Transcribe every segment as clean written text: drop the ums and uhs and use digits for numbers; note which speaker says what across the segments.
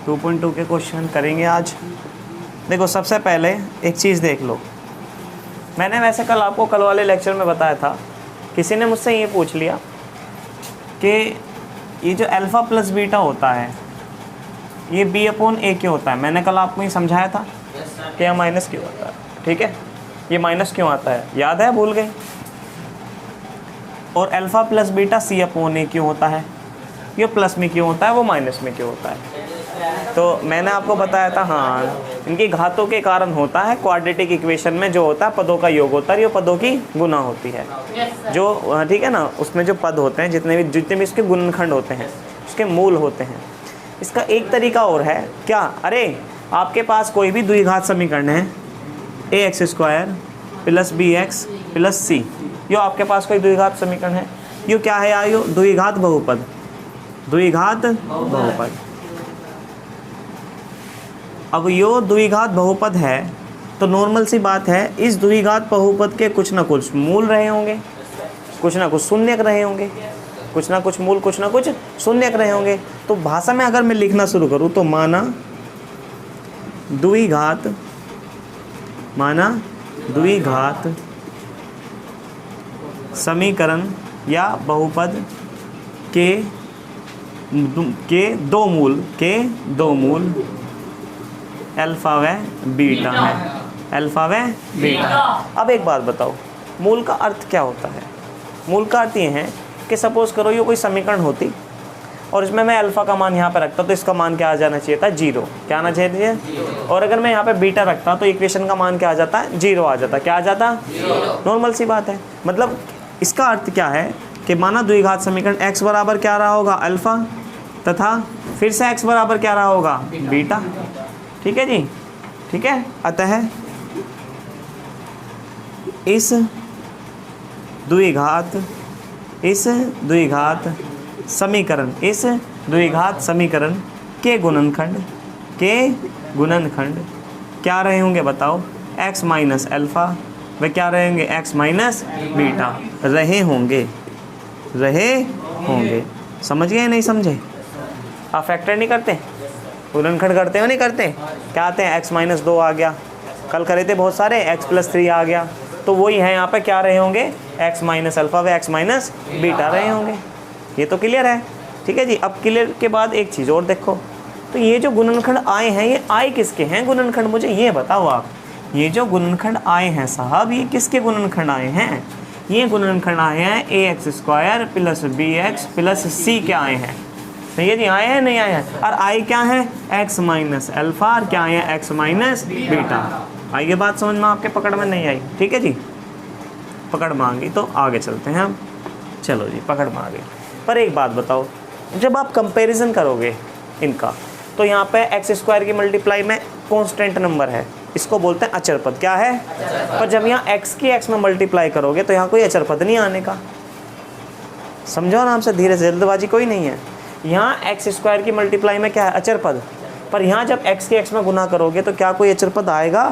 Speaker 1: 2.2 के क्वेश्चन करेंगे आज। देखो सबसे पहले एक चीज़ देख लो, मैंने वैसे कल वाले लेक्चर में बताया था, किसी ने मुझसे ये पूछ लिया कि ये जो अल्फ़ा प्लस बीटा होता है ये b/a क्यों होता है। मैंने कल आपको ये समझाया था कि यह माइनस क्यों आता है, ठीक है, ये माइनस क्यों आता है, याद है, भूल गए। और अल्फ़ा प्लस बीटा c/a क्यों होता है, ये प्लस में क्यों होता है, वो माइनस में क्यों होता है। तो मैंने आपको बताया था, हाँ, इनकी घातों के कारण होता है। क्वाड्रेटिक इक्वेशन में जो होता है पदों का योग होता है, ये पदों की गुना होती है। जो ठीक है ना, उसमें जो पद होते हैं जितने भी इसके गुणनखंड होते हैं, उसके मूल होते हैं। इसका एक तरीका और है क्या, अरे आपके पास कोई भी द्विघात समीकरण है ax² + bx + c, यो आपके पास कोई द्विघात समीकरण है, यो क्या है यार, यो द्विघात बहुपद, द्विघात बहुपद। अब यो द्विघात बहुपद है तो नॉर्मल सी बात है, इस द्विघात बहुपद के कुछ ना कुछ मूल रहे होंगे, कुछ ना कुछ शून्यक रहे होंगे, कुछ ना कुछ मूल, कुछ ना कुछ शून्यक रहे होंगे। तो भाषा में अगर मैं लिखना शुरू करूँ तो माना द्विघात समीकरण या बहुपद के दो मूल अल्फा व बीटा है, अल्फा व बीटा। अब एक बात बताओ, मूल का अर्थ क्या होता है। मूल का अर्थ ये है कि सपोज करो ये कोई समीकरण होती और इसमें मैं अल्फ़ा का मान यहाँ पे रखता तो इसका मान क्या आ जाना चाहिए था, 0। क्या आना चाहिए, और अगर मैं यहाँ पे बीटा रखता तो इक्वेशन का मान क्या आ जाता है, 0 आ जाता। क्या आ जाता, नॉर्मल सी बात है। मतलब इसका अर्थ क्या है कि माना द्विघात समीकरण x बराबर क्या रहा होगा, अल्फ़ा, तथा फिर से x बराबर क्या रहा होगा, बीटा। ठीक है जी, ठीक है। अतः इस द्विघात समीकरण के गुणनखंड क्या रहे होंगे बताओ, x माइनस अल्फ़ा व क्या रहेंगे, x माइनस बीटा रहे होंगे। समझ गए नहीं समझे। आप फैक्टर नहीं करते, गुणनखंड करते हो नहीं करते, क्या आते हैं, x माइनस 2 आ गया, कल करे थे बहुत सारे, x + 3 आ गया, तो वही है यहाँ पे क्या रहे होंगे, x माइनस अल्फ़ा व x माइनस बीटा रहे होंगे। ये तो क्लियर है, ठीक है जी। अब क्लियर के बाद एक चीज़ और देखो, तो ये जो गुणनखंड आए हैं ये आए किसके हैं गुणनखंड, मुझे ये बताओ आप। ये जो गुणनखंड आए हैं साहब, ये किसके गुणनखंड आए हैं, ये गुणनखंड आए हैं ax² + bx + c के आए हैं। सही है जी, आए हैं नहीं आए हैं, और आए क्या है, x माइनस अल्फ़ा, और क्या है, x माइनस बीटा। आइए बात समझ में आपके पकड़ में नहीं आई, ठीक है जी। पकड़ में आ गई तो आगे चलते हैं हम। चलो जी, पकड़ में आ गई। पर एक बात बताओ, जब आप कंपैरिजन करोगे इनका तो यहाँ पे x² की मल्टीप्लाई में कांस्टेंट नंबर है, इसको बोलते हैं अचर पद। क्या है, पर जब यहाँ x की x में मल्टीप्लाई करोगे तो यहाँ कोई अचर पद नहीं आने का। समझो आराम से, धीरे से, जल्दबाजी कोई नहीं है। यहाँ x² की मल्टीप्लाई में क्या है, अचर पद, पर यहाँ जब x के x में गुना करोगे तो क्या कोई अचर पद आएगा,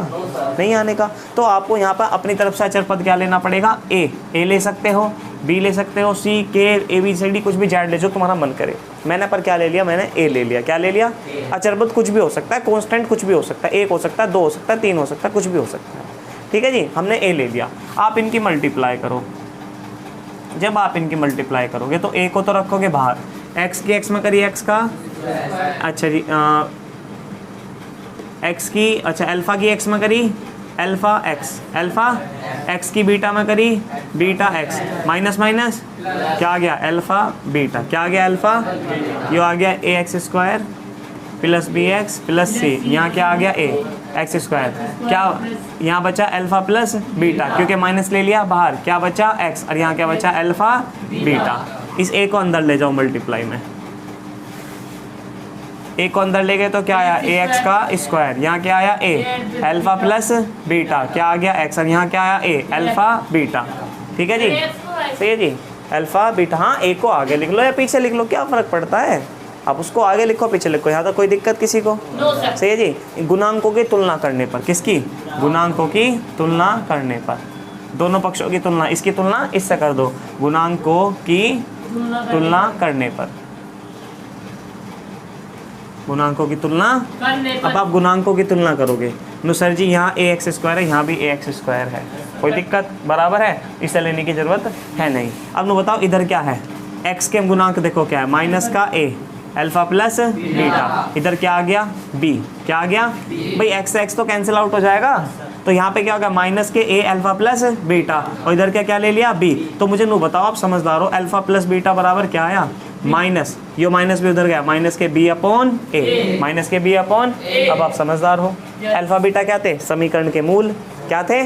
Speaker 1: नहीं आने का। तो आपको यहाँ पर अपनी तरफ से अचर पद क्या लेना पड़ेगा, a ले सकते हो, b ले सकते हो, c, k, a, b, c, d, कुछ भी z ले जो तुम्हारा मन करे। मैंने पर क्या ले लिया, मैंने a ले लिया। क्या ले लिया, अचर पद कुछ भी हो सकता है, कांस्टेंट कुछ भी हो सकता है, 1 हो सकता है, 2 हो सकता है, 3 हो सकता है, कुछ भी हो सकता है। ठीक है जी, हमने a ले लिया। आप इनकी मल्टीप्लाई करो, जब आप इनकी मल्टीप्लाई करोगे तो a को तो रखोगे बाहर, x की x में करिए x का, अच्छा जी, x की, अच्छा अल्फ़ा की x में करी अल्फ़ा x की बीटा में करी बीटा x, माइनस माइनस क्या आ गया, अल्फ़ा बीटा, क्या आ गया, अल्फ़ा, ये आ गया ax² + bx + c, यहाँ क्या आ गया, x², क्या यहाँ बचा अल्फ़ा प्लस बीटा, क्योंकि माइनस ले लिया बाहर, क्या बचा x, और यहाँ क्या बचा, अल्फ़ा बीटा। इस a को अंदर ले जाओ मल्टीप्लाई में, a को अंदर ले गए तो क्या आया, ax का स्क्वायर, यहाँ क्या आया, a अल्फ़ा प्लस बीटा, क्या आ गया, x, और यहाँ क्या आया, a अल्फ़ा बीटा। ठीक है जी, सही है जी, अल्फ़ा बीटा। हाँ, a को आगे लिख लो या पीछे लिख लो, क्या फ़र्क पड़ता है, आप उसको आगे लिखो पीछे लिखो, यहाँ तो कोई दिक्कत किसी को। सही है जी, गुणांकों की तुलना करने पर, किसकी, गुणांकों की तुलना करने पर, दोनों पक्षों की तुलना, इसकी तुलना इससे कर दो, गुणांकों की तुलना करने पर। गुणांकों की तुलना
Speaker 2: करने पर
Speaker 1: अब आप गुणांकों की तुलना करोगे। नो सर जी यहाँ ax² है, यहाँ भी ax² है, कोई दिक्कत? बराबर है, इसे लेने की ज़रूरत है नहीं। अब नो बताओ इधर क्या है, x के गुणांक देखो क्या है, माइनस का a अल्फा प्लस बीटा, इधर क्या आ गया b, क्या आ गया भाई x से x तो कैंसिल आउट हो जाएगा, तो यहाँ पे क्या होगा माइनस के a अल्फा प्लस बीटा, और इधर क्या क्या ले लिया b। तो मुझे नो बताओ आप समझदार हो, अल्फा प्लस बीटा बराबर क्या आया माइनस, यो माइनस भी उधर गया, माइनस के b अपॉन a, माइनस के b अपॉन। अब आप समझदार हो, अल्फा बीटा क्या थे, समीकरण के मूल क्या थे,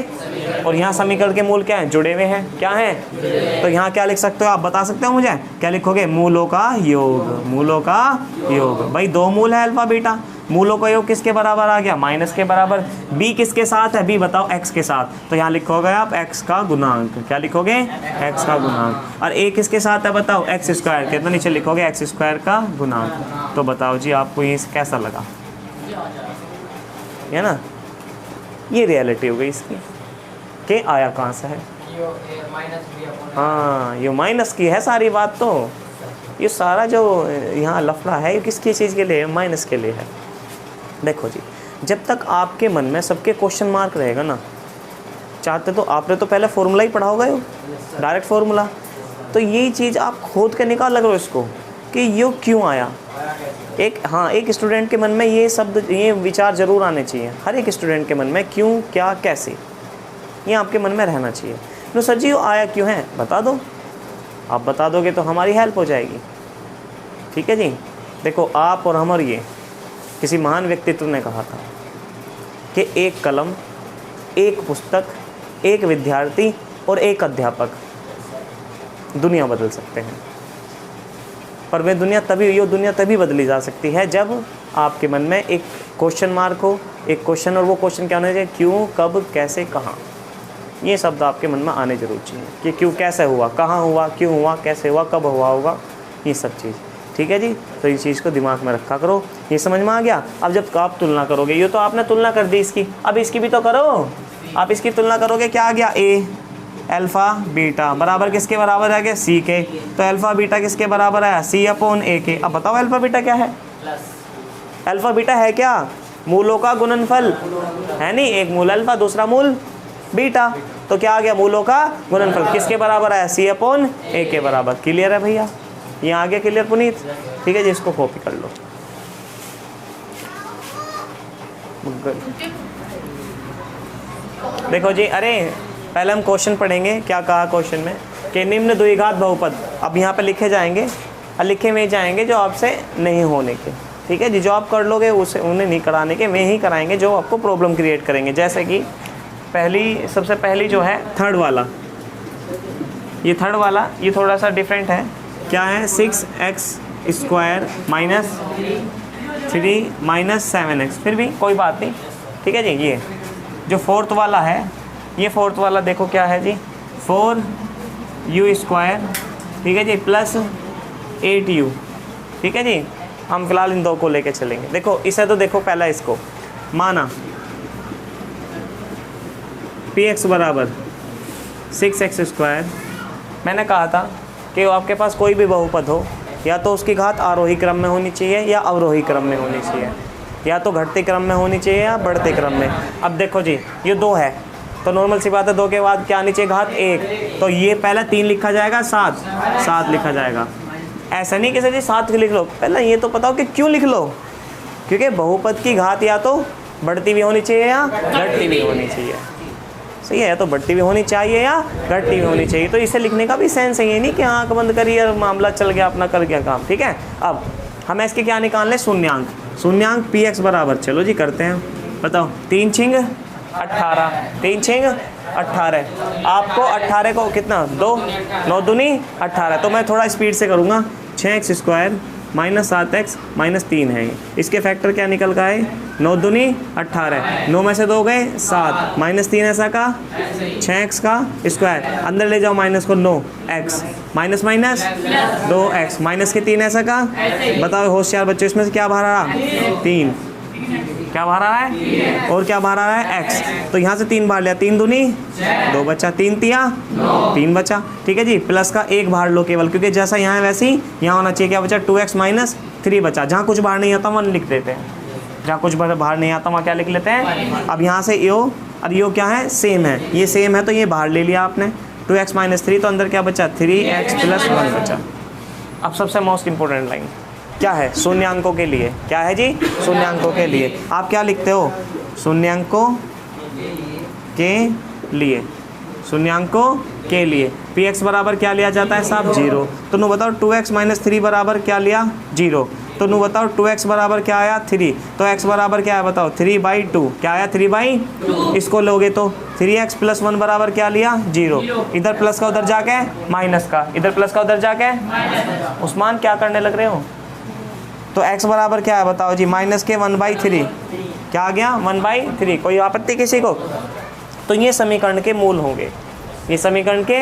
Speaker 1: और यहाँ समीकरण के मूल क्या हैं, जुड़े हुए हैं, क्या हैं? तो यहाँ क्या लिख सकते हो आप, बता सकते हो मुझे, क्या लिखोगे, मूलों का योग, मूलों का योग। भाई दो मूल है अल्फा बीटा, मूलों का योग किसके बराबर आ गया, माइनस के बराबर। b किसके साथ है, b बताओ x के साथ, तो यहाँ लिखोगे आप x का गुणांक, क्या लिखोगे, x का गुणांक। और a किसके साथ है बताओ, x² के, तो नीचे लिखोगे x² का गुणांक। तो बताओ जी आपको ये कैसा लगा, है ना, ये रियलिटी हो गई इसकी कि आया कहाँ से है। हाँ ये माइनस की है सारी बात, तो ये सारा जो यहाँ लफड़ा है ये किसकी चीज़ के लिए, माइनस के लिए है। देखो जी, जब तक आपके मन में सबके क्वेश्चन मार्क रहेगा ना, चाहते तो आपने तो पहले फॉर्मूला ही पढ़ा होगा, यो डायरेक्ट फॉर्मूला, तो यही चीज़ आप खोद के निकाल लग रहे हो इसको कि यो क्यों आया। एक स्टूडेंट के मन में ये शब्द, ये विचार ज़रूर आने चाहिए, हर एक स्टूडेंट के मन में क्यों, क्या, कैसे, ये आपके मन में रहना चाहिए। नो सर जी वो आया क्यों है, बता दो, आप बता दोगे तो हमारी हेल्प हो जाएगी। ठीक है जी, देखो आप और हम और ये किसी महान व्यक्तित्व ने कहा था कि एक कलम, एक पुस्तक, एक विद्यार्थी और एक अध्यापक दुनिया बदल सकते हैं, पर ये दुनिया तभी बदली जा सकती है जब आपके मन में एक क्वेश्चन मार्क हो, एक क्वेश्चन, और वो क्वेश्चन क्या होना चाहिए, क्यों, कब, कैसे, कहाँ। ये शब्द आपके मन में आने जरूर चाहिए कि क्यों, कैसे हुआ, कहाँ हुआ, क्यों हुआ, कैसे हुआ, कब हुआ होगा, ये सब चीज़। ठीक है जी, तो इस चीज़ को दिमाग में रखा करो। ये समझ में आ गया। अब जब आप तुलना करोगे, ये तो आपने तुलना कर दी इसकी, अब इसकी भी तो करो। आप इसकी तुलना करोगे, क्या आ गया, a अल्फ़ा बीटा बराबर किसके बराबर है, c के, तो अल्फ़ा बीटा किसके बराबर है, c अपॉन a के। अब बताओ अल्फ़ा बीटा क्या है, अल्फ़ा बीटा है क्या, मूलों का गुणनफल है, नहीं, एक मूल अल्फ़ा दूसरा मूल बीटा, तो क्या आ गया, मूलों का गुणनफल किसके बराबर है, c अपॉन a के बराबर। क्लियर है भैया, ये आ गया क्लियर पुनीत। ठीक है जी, इसको कॉपी कर लो। देखो जी, अरे पहले हम क्वेश्चन पढ़ेंगे, क्या कहा क्वेश्चन में कि निम्न द्विघात बहुपद, अब यहाँ पे लिखे जाएंगे और लिखे में जाएंगे जो आपसे नहीं होने के। ठीक है जी, जो आप कर लोगे उसे उन्हें नहीं कराने के, वे ही कराएंगे जो आपको प्रॉब्लम क्रिएट करेंगे। जैसे कि सबसे पहली जो है थर्ड वाला, ये थर्ड वाला ये थोड़ा सा डिफरेंट है। क्या है, 6x² माइनस 3 माइनस 7x, फिर भी कोई बात नहीं। ठीक है जी, ये जो फोर्थ वाला है, ये फोर्थ वाला देखो क्या है जी, 4u², ठीक है जी, प्लस 8u। ठीक है जी, हम फिलहाल इन दो को लेके चलेंगे। देखो इसे तो देखो, पहला इसको माना px बराबर 6x²। मैंने कहा था कि आपके पास कोई भी बहुपद हो, या तो उसकी घात आरोही क्रम में होनी चाहिए या अवरोही क्रम में होनी चाहिए, या तो घटते क्रम में होनी चाहिए या बढ़ते क्रम में। अब देखो जी, ये 2 है तो नॉर्मल सी बात है, 2 के बाद क्या आनी चाहिए, घात 1, तो ये पहले 3 लिखा जाएगा, 7 लिखा जाएगा। ऐसा नहीं कि सर जी 7 लिख लो, पहले ये तो बताओ कि क्यों लिख लो, क्योंकि बहुपद की घात या तो बढ़ती भी होनी चाहिए या घटती भी होनी चाहिए। सही है, या तो बढ़ती भी होनी चाहिए या घटती भी होनी चाहिए। तो इसे लिखने का भी सेंस है, ये नहीं कि आँख बंद करिए और मामला चल गया, अपना कर गया काम। ठीक है, अब हमें इसके क्या निकालने, शून्यांक। शून्यांक px बराबर, चलो जी करते हैं, बताओ, 3 छिंग 18, 3 छिंग 18। आपको 18 को कितना, 2, 9 दूनी 18, तो मैं थोड़ा स्पीड से करूँगा। 6x² माइनस 7x माइनस 3 है, इसके फैक्टर क्या निकल का है, 9 दूनी 18, 9 में से 2 गए 7, माइनस 3 ऐसा का 6x का स्क्वायर, अंदर ले जाओ माइनस को, 9x minus minus 2x minus के 3 ऐसा का। बताओ होशियार बच्चों, इसमें से क्या बाहर आ रहा, 3। क्या बाहर आ रहा है, और क्या बाहर आ रहा है, एक्स। तो यहाँ से 3 बाहर लिया, 3 दूनी 2 बचा, 3 तिया 3 बचा, ठीक है जी। प्लस का 1 बाहर लो केवल, क्योंकि जैसा यहाँ है वैसे ही यहाँ होना चाहिए। क्या बचा, 2x माइनस 3 बचा। जहाँ कुछ बाहर नहीं आता वहाँ लिख देते हैं, जहाँ कुछ बाहर नहीं आता वहाँ क्या लिख लेते हैं। अब यहाँ से यो, और यो क्या है, सेम है, ये सेम है तो ये बाहर ले लिया आपने। 2x माइनस 3, तो अंदर क्या बचा, 3x प्लस 1 बचा। अब सबसे मोस्ट इंपॉर्टेंट लाइन क्या है, शून्यांकों के लिए। क्या है जी, शून्यांकों के लिए। आप क्या लिखते हो, शून्यांकों के लिए, शून्यांकों के लिए px बराबर क्या लिया जाता है साहब, 0। तो नु बताओ 2x माइनस 3 बराबर क्या लिया, 0। तो नु बताओ 2x बराबर क्या आया, 3। तो x बराबर क्या है बताओ, 3/2। क्या आया, 3/2। इसको लोगे तो 3x प्लस 1 बराबर क्या लिया, 0। इधर प्लस का उधर जाके माइनस का, इधर प्लस का उधर जाके। उस्मान क्या करने लग रहे हो। तो x बराबर क्या है बताओ जी, माइनस के 1/3। क्या आ गया, 1/3। कोई आपत्ति किसी को। तो ये समीकरण के मूल होंगे, ये समीकरण के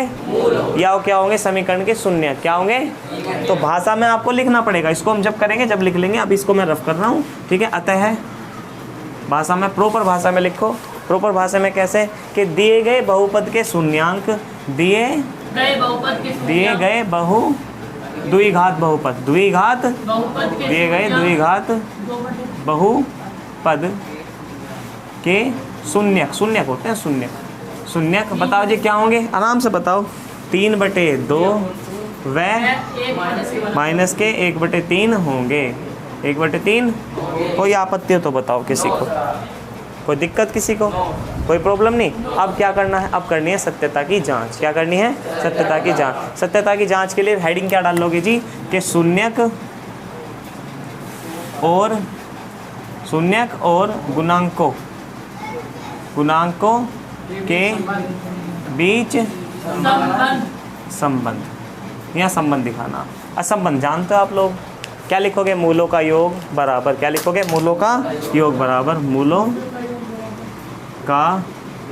Speaker 1: या क्या होंगे, समीकरण के शून्य क्या होंगे। तो भाषा में आपको लिखना पड़ेगा, इसको हम जब करेंगे जब लिख लेंगे। अब इसको मैं रफ कर रहा हूँ, ठीक है। अतः भाषा में, प्रॉपर भाषा में लिखो। प्रॉपर भाषा में कैसे, कि दिए गए बहुपद के शून्यांक, दिए गए द्विघात बहुपद, द्विघात दिए गए द्विघात बहुपद के शून्यक, शून्यक होते हैं शून्यक, शून्यक बताओ जी क्या होंगे, आराम से बताओ। 3/2 व माइनस के 1/3 होंगे, 1/3। कोई आपत्ति हो तो बताओ किसी को, कोई दिक्कत किसी को, कोई प्रॉब्लम नहीं। अब क्या करना है, अब करनी है सत्यता की जांच। क्या करनी है, सत्यता की जांच। सत्यता की जांच के लिए हेडिंग क्या डाल लोगे जी, कि शून्यक और गुणांकों के बीच संबंध, यहाँ संबंध दिखाना। असंबंध जानते हो आप लोग, क्या लिखोगे, मूलों का योग बराबर, क्या लिखोगे, मूलों का योग बराबर, मूलों का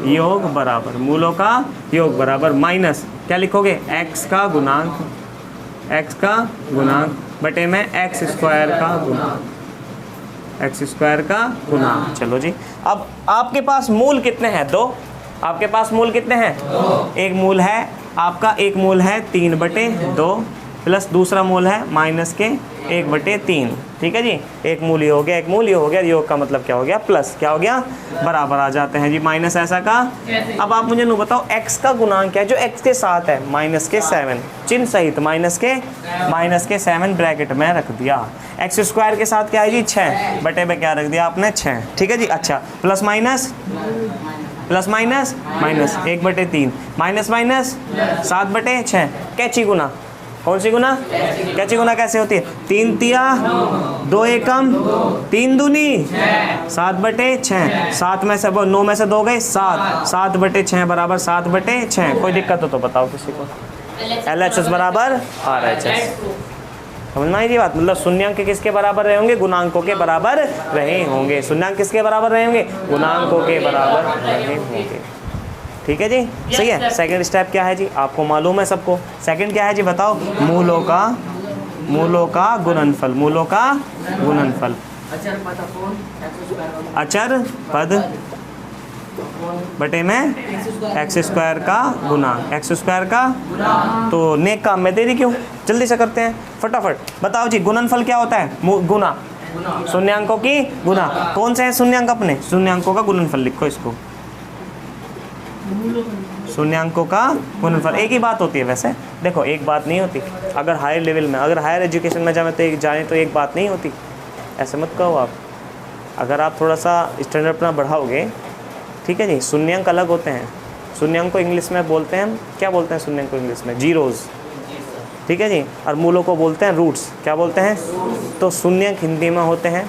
Speaker 1: योग बराबर, मूलों का योग बराबर माइनस क्या लिखोगे, x का गुणांक बटे में x स्क्वायर का गुणांक, x स्क्वायर का गुणांक। चलो जी, अब आपके पास मूल कितने हैं, 2। आपके पास मूल कितने हैं, एक मूल है आपका, एक मूल है 3/2 प्लस दूसरा मूल है माइनस के 1/3। ठीक है जी, एक मूल ये हो गया, एक मूल ये हो गया। योग का मतलब क्या हो गया, प्लस क्या हो गया, बराबर आ जाते हैं जी, माइनस ऐसा का। अब आप मुझे नु बताओ x का गुणांक क्या है, जो x के साथ है, माइनस के 7 चिन्ह सहित, माइनस के 7 ब्रैकेट में रख दिया। x स्क्वायर के साथ क्या है जी, 6 बटे में क्या रख दिया आपने, 6। ठीक है जी, अच्छा प्लस माइनस माइनस 1/3 माइनस 7/6। कैची गुना, कौन सी गुना, कैची गुना कैसे होती है, 3 तिया 2 एकम 3 दूनी 7/6। 7 में से 9 में से 2 गए 7, 7/6 बराबर 7/6। कोई दिक्कत हो तो बताओ किसी को। LHS बराबर RHS। समझ में आई जी बात, मतलब शून्यांक किसके बराबर रहे होंगे, गुणांकों के बराबर रहे होंगे। शून्यांक किसके बराबर रहे होंगे, गुणांकों के बराबर रहे होंगे। ठीक है जी, सही है। सेकंड स्टेप क्या है जी, आपको मालूम है सबको। सेकंड क्या है जी बताओ, मूलों का गुणनफल, मूलों का गुणनफल, अचर पद बटे में x स्क्वायर का गुणांक, x स्क्वायर का। तो नेक काम में देरी क्यों, जल्दी से करते हैं फटाफट। बताओ जी गुणनफल क्या होता है, गुना, शून्यांकों की गुना। कौन से हैं शून्यांक अपने, शून्यांकों का गुणनफल लिखो इसको, शून्यांकों का गुणनफल। एक ही बात होती है वैसे, देखो एक बात नहीं होती। अगर हायर लेवल में, अगर हायर एजुकेशन में जाए तो एक बात नहीं होती, ऐसे मत कहो आप। अगर आप थोड़ा सा स्टैंडर्ड अपना बढ़ाओगे, ठीक है जी। शून्यांक अलग होते हैं, शून्यांक को इंग्लिश में बोलते हैं, क्या बोलते हैं शून्यांक को इंग्लिश में, जीरोज़। ठीक है जी, और मूलों को बोलते हैं रूट्स, क्या बोलते हैं। तो शून्यांक हिंदी में होते हैं,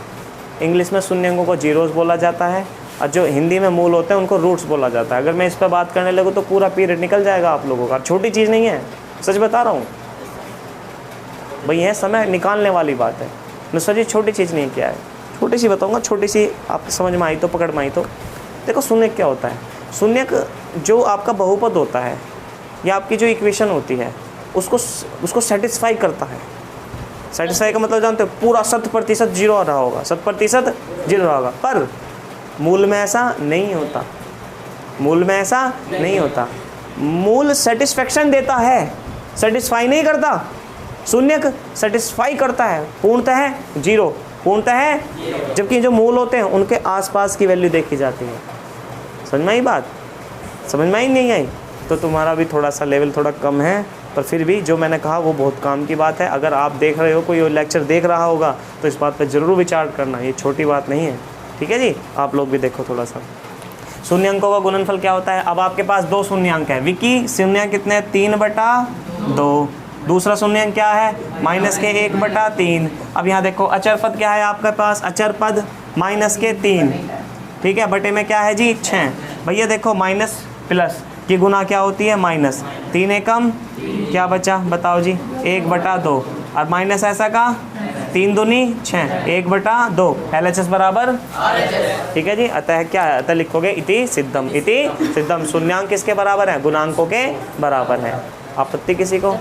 Speaker 1: इंग्लिश में शून्यांकों को जीरोज़ बोला जाता है, और जो हिंदी में मूल होते हैं उनको रूट्स बोला जाता है। अगर मैं इस पर बात करने लगूँ तो पूरा पीरियड निकल जाएगा आप लोगों का। छोटी चीज़ नहीं है, सच बता रहा हूँ भाई, यह समय निकालने वाली बात है। मैं सच छोटी चीज़ नहीं किया है, छोटी सी बताऊँगा, छोटी सी आपको समझ में आई तो, पकड़ में आई तो। देखो शून्यक क्या होता है, शून्यक जो आपका बहुपद होता है या आपकी जो इक्वेशन होती है उसको सेटिस्फाई करता है। सेटिस्फाई का मतलब जानते हो, पूरा 100% जीरो रहा होगा, 100% जीरो रहा होगा। पर मूल में ऐसा नहीं होता, मूल में ऐसा नहीं होता। मूल सेटिस्फेक्शन देता है, सेटिस्फाई नहीं करता। शून्यक सेटिस्फाई करता है, पूर्णतः जीरो, पूर्णतः, जबकि जो मूल होते हैं उनके आसपास की वैल्यू देखी जाती है। समझ में आई बात? समझ में आई नहीं आई? तो तुम्हारा भी थोड़ा सा लेवल थोड़ा कम है, पर फिर भी जो मैंने कहा वो बहुत काम की बात है। अगर आप देख रहे हो, कोई लेक्चर देख रहा होगा, तो इस बात पर ज़रूर विचार करना, ये छोटी बात नहीं है। ठीक है जी, आप लोग भी देखो थोड़ा सा। शून्यंकों का गुणनफल क्या होता है? अब आपके पास दो शून्यंक है। विकी, शून्यंक कितने हैं? 3/2। दूसरा शून्यंक क्या है? -के 1/3। अब यहाँ देखो अचर पद क्या है आपके पास? अचर पद -के 3, ठीक है, बटे में क्या है जी? 6। भैया देखो माइनस प्लस की गुना क्या होती है? माइनस। 3 एकम क्या बचा बताओ जी? 1/2। और माइनस ऐसा का 3 दूनी 6, 1/2। LHS बराबर, ठीक है जी। अतः क्या है? अतः लिखोगे इति सिद्धम, इति सिद्धम। शून्यांक किसके बराबर है? गुणांकों के बराबर है। आपत्ति किसी को?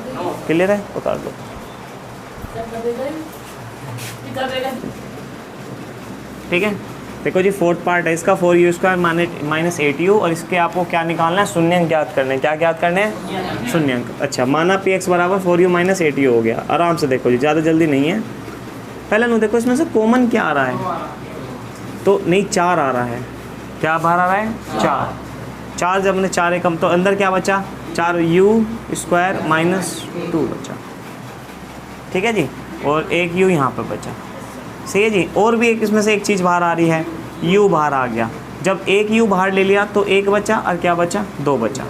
Speaker 1: क्लियर है? उतार दो। ठीक है, देखो जी, फोर्थ पार्ट है इसका, 4u² - 8u, और इसके आपको क्या निकालना है? शून्यंक ज्ञात करने हैं। क्या ज्ञात करने हैं? शून्यंक। अच्छा, माना px बराबर 4u - 8u हो गया। आराम से देखो जी, ज़्यादा जल्दी नहीं है। पहले नो देखो इसमें से कॉमन क्या आ रहा है, तो नहीं 4 आ रहा है। क्या बाहर आ रहा है? 4। जब हमने 4 एकम, तो अंदर क्या बचा? 4u² - 2 बचा, ठीक है जी, और 1u यहाँ पर बचा। सही है जी। और भी एक इसमें से एक चीज़ बाहर आ रही है, u बाहर आ गया। जब 1u बाहर ले लिया तो 1 बचा, और क्या बचा? 2 बचा।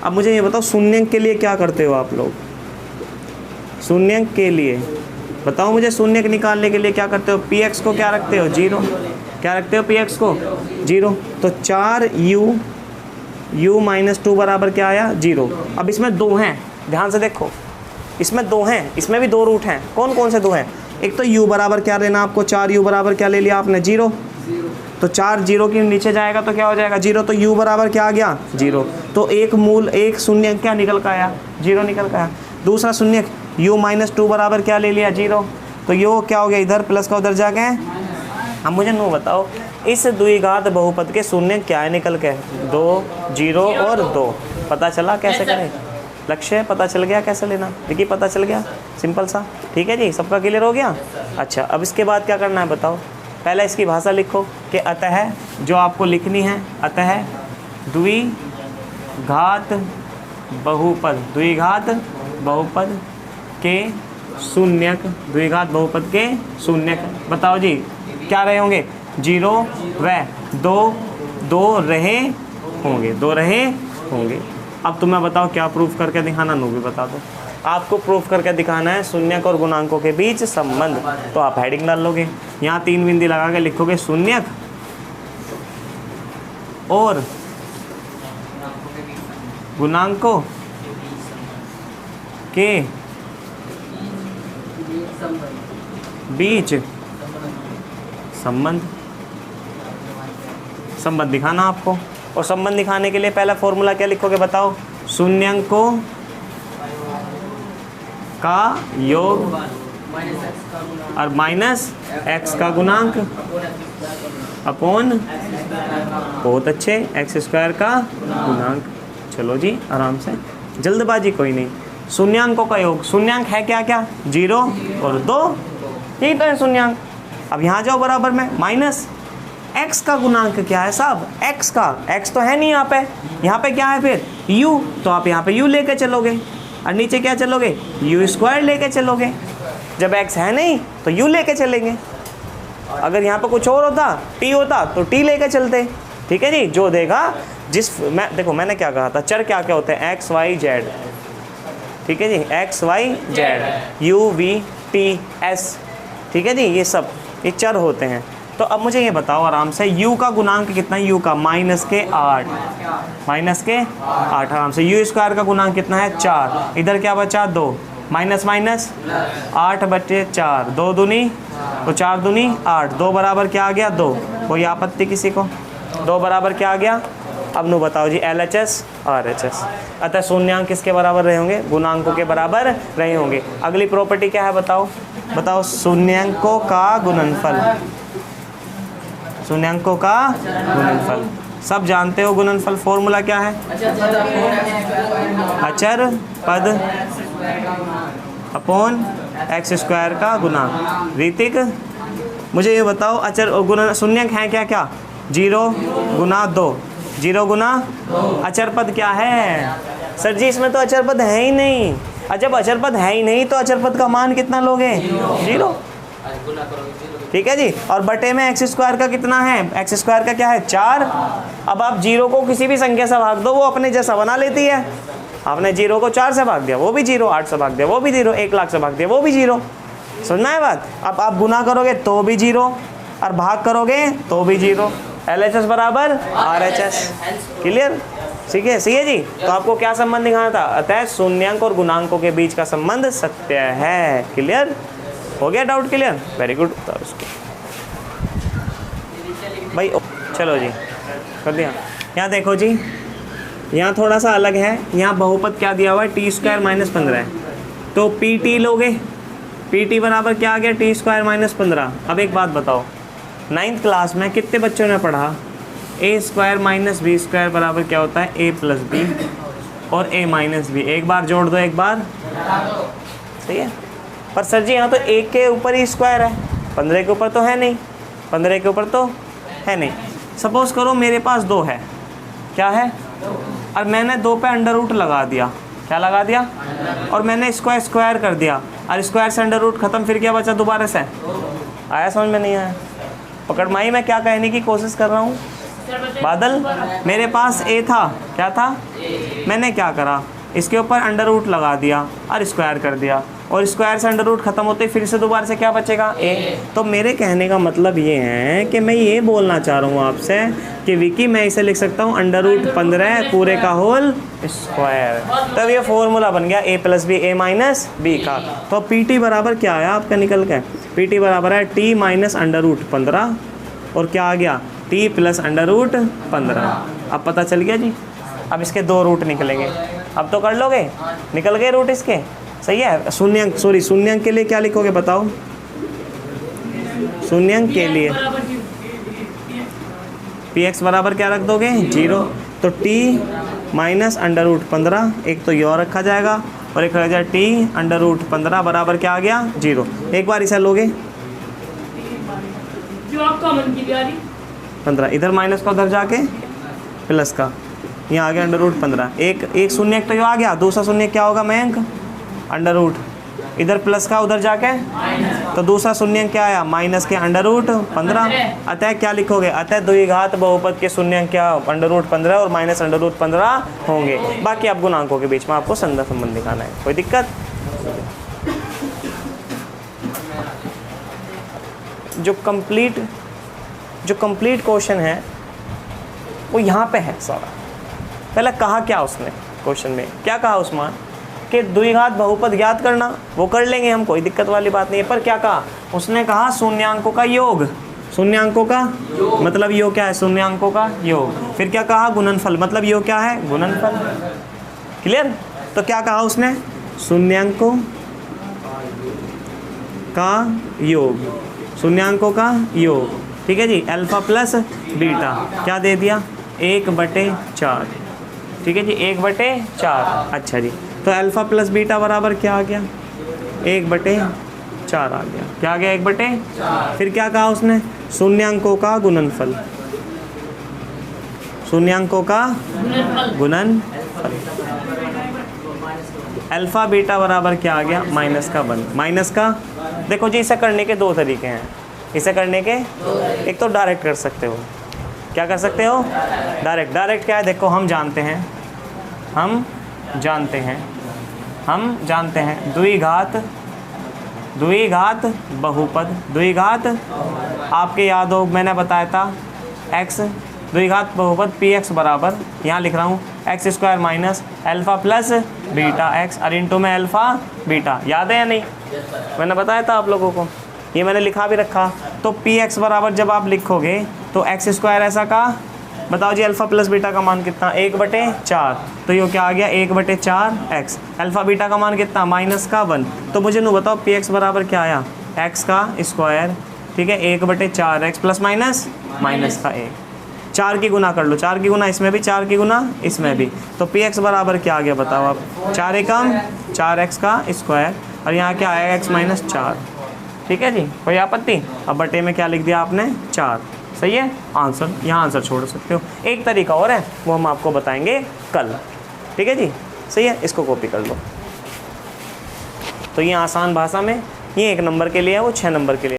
Speaker 1: अब मुझे ये बताओ, शून्यंक के लिए क्या करते हो आप लोग? शून्यंक के लिए बताओ मुझे, शून्यंक निकालने के लिए क्या करते हो? px को क्या रखते हो? 0। क्या रखते हो px को? 0। तो 4u - 2 बराबर क्या आया? 0। अब इसमें 2 हैं, ध्यान से देखो, इसमें 2 हैं, इसमें भी 2 रूट हैं। कौन कौन से 2 हैं? एक तो u बराबर क्या लेना आपको? 4u बराबर क्या ले लिया आपने? 0। तो 4 0 के नीचे जाएगा तो क्या हो जाएगा? 0। तो u बराबर क्या आ गया? 0। तो एक मूल, एक शून्यंक क्या निकल का आया? 0 निकल का आया। दूसरा शून्यंक u - 2 बराबर क्या ले लिया? 0। तो यो क्या हो गया? इधर प्लस का उधर जा गए। अब मुझे नो बताओ, इस द्विघात बहुपद के शून्यंक क्या है निकल के? 2, 0 और 2। पता चला कैसे करें? लक्ष्य पता चल गया कैसे लेना? देखिए पता चल गया, सिंपल सा। ठीक है जी, सबका क्लियर हो गया? अच्छा, अब इसके बाद क्या करना है बताओ? पहले इसकी भाषा लिखो कि अतः, जो आपको लिखनी है, अतः द्विघात बहुपद, द्विघात बहुपद के शून्यक, द्विघात बहुपद के शून्यक बताओ जी क्या रहे होंगे? 0 व 2 रहे होंगे, 2 रहे होंगे। अब तुम्हें बताओ क्या प्रूफ करके दिखाना? नो भी बता दो। आपको प्रूफ करके दिखाना है शून्यक और गुणांकों के बीच संबंध। तो आप हेडिंग डाल लोगे, यहाँ 3 बिंदी लगा के लिखोगे शून्यक और गुणांकों के बीच संबंध। संबंध दिखाना आपको, और संबंध दिखाने के लिए पहला फॉर्मूला क्या लिखोगे बताओ? शून्यंकों का योग और माइनस x का गुणांक अपॉन, बहुत अच्छे, x² का गुणांक। चलो जी आराम से, जल्दबाजी कोई नहीं। शून्यांकों का योग, शून्यांक है क्या क्या? 0 और 2, यही तो है शून्यांक। अब यहाँ जाओ बराबर में, माइनस x का गुणांक क्या है साहब? x का, x तो है नहीं यहाँ पे क्या है फिर? u, तो आप यहाँ पे u लेके चलोगे, और नीचे क्या चलोगे? u² लेके चलोगे। जब x है नहीं तो u लेके चलेंगे। अगर यहाँ पे कुछ और होता, t होता, तो t लेके चलते। ठीक है जी, जो देगा देखो मैंने क्या कहा था, चर क्या क्या होते हैं? x, y, z। ठीक है जी, x, y, z, u, v, t, s। ठीक है जी, ये सब ये चर होते हैं। तो अब मुझे ये बताओ आराम से, u का गुणांक कितना है? u का -8, -8 आराम से। u² का गुणांक कितना है? 4। इधर क्या बचा? 2, माइनस 8 बटे 4, 2 दूनी तो 4 दूनी 8, 2 बराबर क्या आ गया? 2। कोई आपत्ति किसी को? 2 बराबर क्या आ गया? अब नो बताओ जी, LHS RHS। अतः शून्यांक किसके बराबर रहे होंगे? गुणांकों के बराबर रहे होंगे। अगली प्रॉपर्टी क्या है बताओ? बताओ शून्यांकों का गुणनफल, शून्यांकों का गुणनफल। सब जानते हो गुणनफल फॉर्मूला क्या है? अचर पद अपॉन एक्स स्क्वायर का गुना। रीतिक मुझे ये बताओ अचर और गुणन शून्यंक हैं क्या क्या? 0 गुना 2, 0 गुना अचर पद क्या है? सर जी इसमें तो अचर पद है ही नहीं। जब अचर पद है ही नहीं तो अचर पद का मान कितना लोगे? 0। ठीक है जी। और बटे में एक्स स्क्वायर का कितना है? एक्स स्क्वायर का क्या है? 4। अब आप 0 को किसी भी संख्या से भाग दो वो अपने जैसा बना लेती है। आपने 0 को 4 से भाग दिया वो भी 0, 8 से भाग दिया वो भी 0, 1 लाख से भाग दिया वो भी 0। सुनना है बात? अब आप गुना करोगे तो भी 0 और भाग करोगे तो भी 0। LHS बराबर RHS। क्लियर? ठीक है, सही है जी। तो आपको क्या संबंध दिखाना था? अतः शून्यांक और गुणांकों के बीच का संबंध सत्य है। क्लियर हो गया? Doubt clear? Very good. उसको भाई चलो जी कर दिया। यहाँ देखो जी, यहाँ थोड़ा सा अलग है। यहाँ बहुपद क्या दिया हुआ है? t² - 15 है। तो PT लोगे, PT बराबर क्या आ गया? t² - 15। अब एक बात बताओ, 9th क्लास में कितने बच्चों ने पढ़ा a² - b² बराबर क्या होता है? a + b और a - b। एक बार जोड़ दो एक बार, सही है। पर सर जी यहाँ तो 1 के ऊपर ही स्क्वायर है, 15 के ऊपर तो है नहीं, 15 के ऊपर तो है नहीं। सपोज करो मेरे पास 2 है, क्या है? और मैंने 2 पे अंडर रूट लगा दिया। क्या लगा दिया? और मैंने इसको स्क्वायर कर दिया और स्क्वायर से अंडर रूट खत्म, फिर क्या बचा दोबारा से? आया समझ में? नहीं आया? पकड़ माई मैं क्या कहने की कोशिश कर रहा हूँ? बादल मेरे पास a था, क्या था? मैंने क्या करा? इसके ऊपर अंडर रूट लगा दिया और स्क्वायर कर दिया और स्क्वायर से अंडर रूट खत्म होते फिर से दोबारा से क्या बचेगा? a। तो मेरे कहने का मतलब ये है कि मैं ये बोलना चाह रहा हूँ आपसे कि विकी मैं इसे लिख सकता हूँ √15 पूरे का होल स्क्वायर। तब ये फॉर्मूला बन गया a + b a - b का। तो PT बराबर क्या आया आपका निकल के? PT बराबर है t - √15 और क्या आ गया? t + √15। अब पता चल गया जी। अब इसके 2 रूट निकलेंगे। अब तो कर लोगे? निकल गए रूट इसके, सही है। शून्यंक शून्यंक के लिए क्या लिखोगे बताओ? शून्यंक के लिए px बराबर क्या रख दोगे? 0। तो t - √15, एक तो यो रखा जाएगा और एक रख जाएगा t √15 बराबर क्या आ गया? 0। एक बार इसे लोगे
Speaker 2: जो आपका मन की प्यारी
Speaker 1: 15, इधर माइनस का उधर जाके प्लस का, यहाँ आ गया √15। एक शून्य तो यो आ गया, दूसरा शून्य क्या होगा मयंक? अंडर रूट, इधर प्लस का उधर जाके तो दूसरा शून्य क्या आया? माइनस के √15। अतः क्या लिखोगे? अतः द्विघात बहुपद के शून्य क्या? √15 और -√15 होंगे। बाकी आप गुणांकों के बीच में आपको संदर्भ संबंध दिखाना है। कोई दिक्कत? जो कंप्लीट क्वेश्चन है वो यहाँ पे है सारा। पहले कहा क्या उसने? क्वेश्चन में क्या कहा उसमें? कि द्विघात बहुपद ज्ञात करना, वो कर लेंगे हम, कोई दिक्कत वाली बात नहीं है। पर क्या कहा उसने? कहा शून्यांकों का योग। शून्यांकों का मतलब योग क्या है? शून्यांकों का योग। फिर क्या कहा? गुणनफल, मतलब योग क्या है? गुणनफल। क्लियर? तो क्या कहा उसने? शून्यांकों का योग, शून्यांकों का योग। ठीक है जी। अल्फा प्लस बीटा क्या दे दिया? 1/4। ठीक है जी, 1/4। अच्छा जी, तो अल्फा प्लस बीटा बराबर क्या आ गया? 1/4 आ गया। क्या आ गया? 1/4। फिर क्या कहा उसने? शून्यांकों का गुणनफल, शून्यांकों का गुणनफल। अल्फा बीटा बराबर क्या आ गया? -1। माइनस का देखो जी, इसे करने के 2 तरीके हैं। इसे करने के एक तो डायरेक्ट कर सकते हो। क्या कर सकते हो? डायरेक्ट क्या है? देखो हम जानते हैं द्विघात बहुपद, द्विघात आपके याद हो मैंने बताया था x, द्विघात बहुपद px बराबर यहाँ लिख रहा हूँ x² - alpha plus beta x और इंटू में अल्फा बीटा। याद है या नहीं? मैंने बताया था आप लोगों को, ये मैंने लिखा भी रखा। तो px बराबर जब आप लिखोगे तो x² ऐसा का, बताओ जी अल्फा प्लस बीटा का मान कितना? 1/4। तो ये क्या आ गया? 1/4x। अल्फा बीटा का मान कितना? -1। तो मुझे नू बताओ px बराबर क्या आया? एक्स का स्क्वायर, ठीक है, 1/4 एक्स प्लस माइनस माइनस का 1, 4 की गुना कर लो, 4 की गुना इसमें भी, 4 की गुना इसमें भी, तो पी एक्स बराबर क्या आ गया बताओ आप, 4 एकम 4x का स्क्वायर, और यहाँ क्या आएगा x माइनस 4, ठीक है जी, कोई आपत्ति। अब बटे में क्या लिख दिया आपने 4, सही है आंसर, यहाँ आंसर छोड़ सकते हो। एक तरीका और है वो हम आपको बताएंगे कल, ठीक है जी, सही है, इसको कॉपी कर लो। तो ये आसान भाषा में, ये 1 नंबर के लिए है, वो 6 नंबर के लिए।